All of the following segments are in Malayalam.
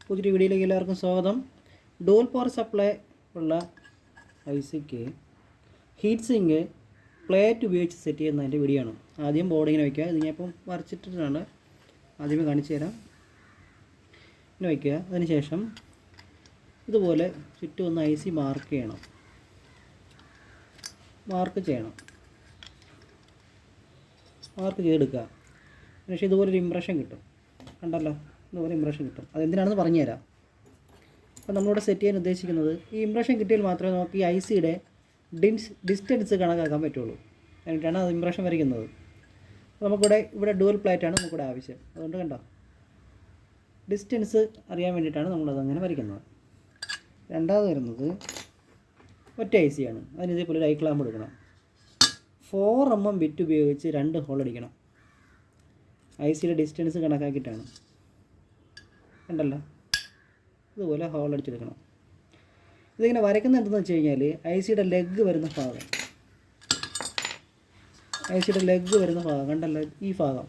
പുതിയൊരു വീഡിയോയിലേക്ക് എല്ലാവർക്കും സ്വാഗതം. ഡുവൽ പവർ സപ്ലൈ ഉള്ള ഐസിക്ക് ഹീറ്റ് സിങ്ക് പ്ലേറ്റ് ഉപയോഗിച്ച് സെറ്റ് ചെയ്യുന്നതിൻ്റെ വീഡിയോ ആണ്. ആദ്യം ബോർഡിങ്ങനെ വയ്ക്കുക. ഇത് ഞാൻ ഇപ്പം വരച്ചിട്ടിട്ടാണ് ആദ്യമേ കാണിച്ചു തരാം. ഇങ്ങനെ വയ്ക്കുക. അതിനുശേഷം ഇതുപോലെ ചുറ്റും ഒന്ന് ഐസി മാർക്ക് ചെയ്യണം. മാർക്ക് ചെയ്തെടുക്കുക. പക്ഷേ ഇതുപോലൊരു ഇംപ്രഷൻ കിട്ടും. കണ്ടല്ലോ, ഇതുപോലെ ഇംപ്രഷൻ കിട്ടും. അതെന്തിനാണെന്ന് പറഞ്ഞുതരാം. അപ്പോൾ നമ്മളിവിടെ സെറ്റ് ചെയ്യാൻ ഉദ്ദേശിക്കുന്നത്, ഈ ഇംപ്രഷൻ കിട്ടിയാൽ മാത്രമേ നമുക്ക് ഈ ഐസിയുടെ ഡിസ്റ്റൻസ് കണക്കാക്കാൻ പറ്റുള്ളൂ. എന്നിട്ടാണ് അത് ഇംപ്രഷൻ വരയ്ക്കുന്നത്. അപ്പോൾ നമുക്കിവിടെ ഡുവൽ പ്ലേറ്റാണ് നമുക്കിവിടെ ആവശ്യം. അതുകൊണ്ട് കണ്ടോ, ഡിസ്റ്റൻസ് അറിയാൻ വേണ്ടിയിട്ടാണ് നമ്മളതങ്ങനെ വരയ്ക്കുന്നത്. രണ്ടാമത് വരുന്നത് ഒറ്റ ഐസിയാണ്. അതിന് ഇതേപോലെ ഒരു ഐക്ലാമ്പ് എടുക്കണം. 4mm ബിറ്റ് ഉപയോഗിച്ച് 2 ഹോൾ അടിക്കണം. ഐസിയുടെ ഡിസ്റ്റൻസ് കണക്കാക്കിയിട്ടാണ്. കണ്ടല്ലോ, ഇതുപോലെ ഹോൾ അടിച്ചെടുക്കണം. ഇതിങ്ങനെ വരയ്ക്കുന്നത് എന്തെന്ന് വെച്ച് കഴിഞ്ഞാൽ, ഐസിയുടെ ലെഗ് വരുന്ന ഭാഗം കണ്ടല്ലോ, ഈ ഭാഗം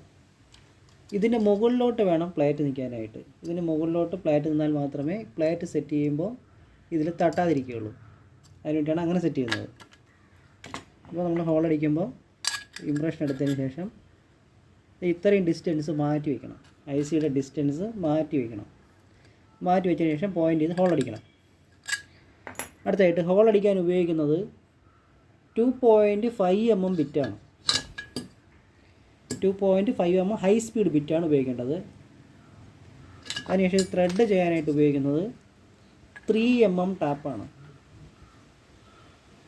ഇതിൻ്റെ മുകളിലോട്ട് വേണം പ്ലേറ്റ് നിൽക്കാനായിട്ട്. ഇതിന് മുകളിലോട്ട് പ്ലേറ്റ് നിന്നാൽ മാത്രമേ പ്ലേറ്റ് സെറ്റ് ചെയ്യുമ്പോൾ ഇതിൽ തട്ടാതിരിക്കുകയുള്ളൂ. അതിന് വേണ്ടിയാണ് അങ്ങനെ സെറ്റ് ചെയ്യുന്നത്. അപ്പോൾ നമ്മൾ ഹോൾ അടിക്കുമ്പോൾ ഇംപ്രഷൻ എടുത്തതിന് ശേഷം ഇത്രയും ഡിസ്റ്റൻസ് മാറ്റി വയ്ക്കണം. ഐസിയുടെ ഡിസ്റ്റൻസ് മാറ്റി വയ്ക്കണം. മാറ്റി വെച്ചതിന് ശേഷം പോയിൻ്റ് ചെയ്ത് ഹോൾ അടിക്കണം. അടുത്തായിട്ട് ഹോൾ അടിക്കാൻ ഉപയോഗിക്കുന്നത് 2.5mm ബിറ്റാണ്. 2.5mm ഹൈ സ്പീഡ് ബിറ്റാണ് ഉപയോഗിക്കേണ്ടത്. അതിനുശേഷം ത്രെഡ് ചെയ്യാനായിട്ട് ഉപയോഗിക്കുന്നത് 3mm ടാപ്പാണ്.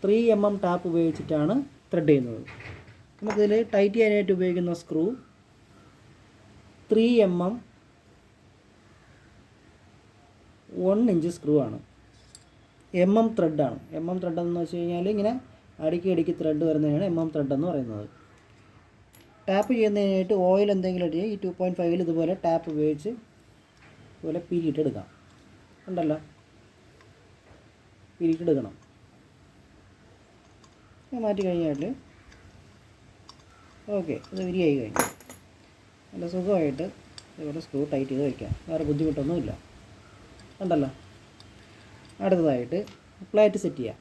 3mm ടാപ്പ് ഉപയോഗിച്ചിട്ടാണ് ത്രെഡ് ചെയ്യുന്നത്. നമുക്കിതിൽ ടൈറ്റ് ചെയ്യാനായിട്ട് ഉപയോഗിക്കുന്ന സ്ക്രൂ 3mm 1 ഇഞ്ച് സ്ക്രൂ ആണ്. ത്രെഡാണ്. ത്രെഡ് എന്ന് വെച്ച് കഴിഞ്ഞാൽ ഇങ്ങനെ അടുക്കി ത്രെഡ് വരുന്നതിനാണ് ത്രെഡ് എന്ന് പറയുന്നത്. ടാപ്പ് ചെയ്യുന്നതിനായിട്ട് ഓയിൽ എന്തെങ്കിലും ഇട്ട് ഈ 2.5 ഇതുപോലെ ടാപ്പ് ഉപയോഗിച്ച് ഇതുപോലെ പിരിയിട്ടെടുക്കാം. ഉണ്ടല്ലോ, പിരിയിട്ടെടുക്കണം. മാറ്റി കഴിഞ്ഞാൽ ഓക്കെ, ഇത് വിരിയായി കഴിഞ്ഞു. നല്ല സുഖമായിട്ട് ഇവിടെ സ്ക്രൂ ടൈറ്റ് ചെയ്ത് വയ്ക്കാം. വേറെ ബുദ്ധിമുട്ടൊന്നുമില്ല. ഉണ്ടല്ലോ. അടുത്തതായിട്ട് പ്ലേറ്റ് സെറ്റ് ചെയ്യാം.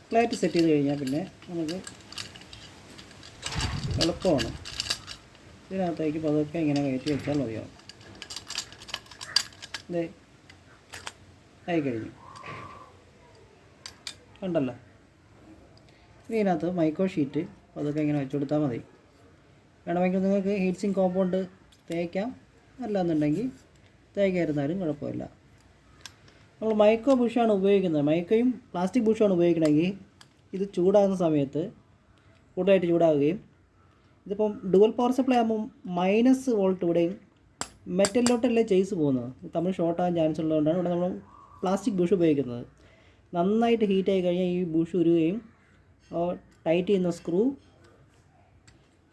പ്ലേറ്റ് സെറ്റ് ചെയ്ത് കഴിഞ്ഞാൽ പിന്നെ നമുക്ക് എളുപ്പമാണ്. ഇതിനകത്തേക്ക് പതുക്കെ ഇങ്ങനെ കയറ്റി വെച്ചാൽ മതിയാവും. ഇതേ ആയി കഴിഞ്ഞു. കണ്ടല്ലോ. ഇതിനകത്ത് മൈക്രോ ഷീറ്റ് അതൊക്കെ ഇങ്ങനെ വെച്ച് കൊടുത്താൽ മതി. വേണമെങ്കിൽ നിങ്ങൾക്ക് ഹീറ്റ് സിങ്ക് കോമ്പൗണ്ട് തേക്കാം, അല്ലാന്നുണ്ടെങ്കിൽ തേക്കായിരുന്നാലും കുഴപ്പമില്ല. നമ്മൾ മൈക്രോ ബുഷാണ് ഉപയോഗിക്കുന്നത്. മൈക്കയും പ്ലാസ്റ്റിക് ബുഷാണ് ഉപയോഗിക്കണമെങ്കിൽ ഇത് ചൂടാകുന്ന സമയത്ത് കൂടുതലായിട്ട് ചൂടാകുകയും, ഇതിപ്പം ഡുവൽ പവർ സപ്ലൈ ആകുമ്പം -V ഇവിടെയും മെറ്റലിലോട്ടല്ലേ ചെയ്സ് പോകുന്നത്. തമ്മിൽ ഷോർട്ടാകാൻ ചാൻസ് ഉള്ളതുകൊണ്ടാണ് ഇവിടെ നമ്മൾ പ്ലാസ്റ്റിക് ബുഷ് ഉപയോഗിക്കുന്നത്. നന്നായിട്ട് ഹീറ്റായി കഴിഞ്ഞാൽ ഈ ബുഷ് ഉരുകയും ടൈറ്റ് ചെയ്യുന്ന സ്ക്രൂ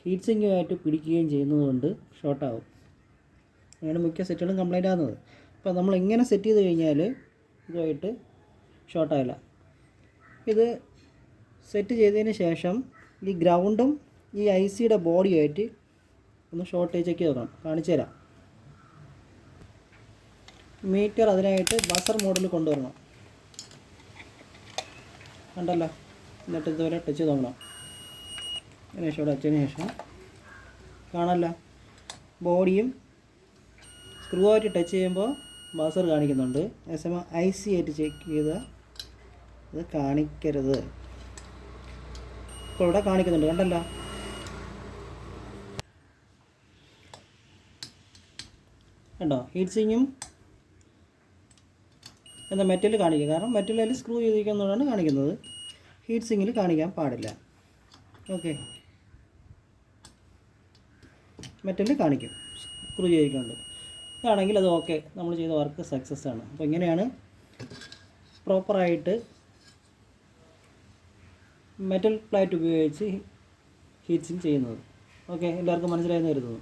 ഹീറ്റ് സിങ്കുമായിട്ട് പിടിക്കുകയും ചെയ്യുന്നതുകൊണ്ട് ഷോർട്ടാകും. അങ്ങനെയാണ് മിക്ക സെറ്റുകളും കംപ്ലൈൻ്റ് ആകുന്നത്. അപ്പോൾ നമ്മൾ ഇങ്ങനെ സെറ്റ് ചെയ്ത് കഴിഞ്ഞാൽ ഇതുമായിട്ട് ഷോർട്ടാകില്ല. ഇത് സെറ്റ് ചെയ്തതിന് ശേഷം ഈ ഗ്രൗണ്ടും ഈ ഐസിയുടെ ബോഡിയായിട്ട് ഒന്ന് ഷോർട്ടേജ് ചെക്ക് ചെയ്ത് നോക്കണം. കാണിച്ചു തരാം. മീറ്റർ അതിനായിട്ട് ബസർ മോഡിൽ കൊണ്ടുവരണം. കണ്ടല്ലോ. എന്നിട്ട് ഇതുപോലെ ടച്ച് ചെയ്ത് നോക്കണം. അതിനുശേഷം ഇവിടെ വെച്ചതിന് ശേഷം കാണല്ല, ബോഡിയും സ്ക്രൂ ആയിട്ട് ടച്ച് ചെയ്യുമ്പോൾ ബസർ കാണിക്കുന്നുണ്ട്. അതേസമയം ഐസി ആയിട്ട് ചെക്ക് ചെയ്താൽ അത് കാണിക്കരുത്. ഇപ്പോൾ ഇവിടെ കാണിക്കുന്നുണ്ട്. കണ്ടല്ലോ. കണ്ടോ, ഹീറ്റ് സിങ്കും എന്താ മെറ്റൽ കാണിക്കുക. കാരണം മെറ്റലിൽ സ്ക്രൂ ചെയ്തിരിക്കുന്നതുകൊണ്ടാണ് കാണിക്കുന്നത്. ഹീറ്റ് സിങ്കിൽ കാണിക്കാൻ പാടില്ല. ഓക്കെ, മെറ്റലിൽ കാണിക്കും സ്ക്രൂ ചെയ്തിരിക്കുന്നുണ്ട്. ഇതാണെങ്കിൽ അത് ഓക്കെ, നമ്മൾ ചെയ്ത വർക്ക് സക്സസ് ആണ്. അപ്പോൾ ഇങ്ങനെയാണ് പ്രോപ്പറായിട്ട് മെറ്റൽ പ്ലേറ്റ് ഉപയോഗിച്ച് ഹീറ്റ് സിങ്ക് ചെയ്യുന്നത്. ഓക്കെ, എല്ലാവർക്കും മനസ്സിലായെന്ന് കരുതുന്നു.